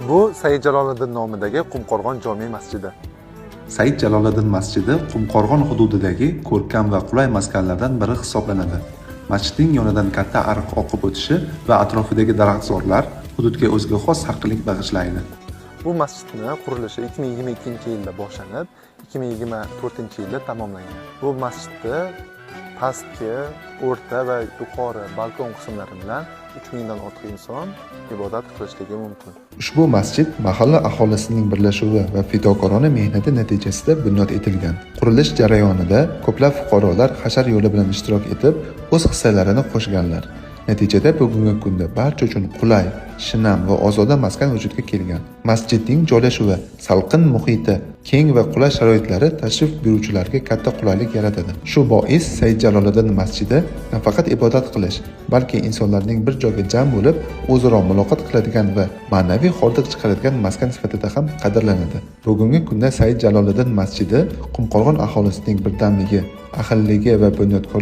Bu Said Jaloliddin nomidagi Qumqo'rg'on jome masjidi. Said Jaloliddin masjidi Qumqo'rg'on hududidagi ko'rkam va qulay maskanlardan biri hisoblanadi. Masjidning yonidan katta ariq oqib o'tishi va atrofidagi daraxtzorlar hududga o'ziga xos sarqinlik bag'ishlaydi. Bu masjidni qurilishi 2022-yilda boshlanib, 2024-yilda tamomlangan. Bu masjidda pastki, o'rta va yuqori balkon qismlari bilan 3000 dan ortiq inson ibodat qilishligi mumkin. Ushbu masjid mahalla aholisining birlashuvi va fidokorona mehnati natijasida bunyod etilgan. Qurilish jarayonida ko'plab fuqarolar hashar yo'li bilan ishtirok etib, o'z hissalarini qo'shganlar. Natijada bugungi kunda barcha uchun qulay, shinam va ozoda maskan vujudga kelgan. Masjidning joylashuvi, salqin muhiti, keng va qulay sharoitlari tashrif buyuruvchilarga katta qulaylik yaratadi. Shu bois Said Jaloliddin masjidi nafaqat ibodat qilish, balki insonlarning bir joyga jam bo'lib, o'zaro muloqot qiladigan va ma'naviy hordiq chiqaradigan maskan sifatida ham qadrlanadi. Bugungi kunda Said Jaloliddin masjidi Qumqo'rg'on aholisining birdamligi, ahilligi va bunyodkorligi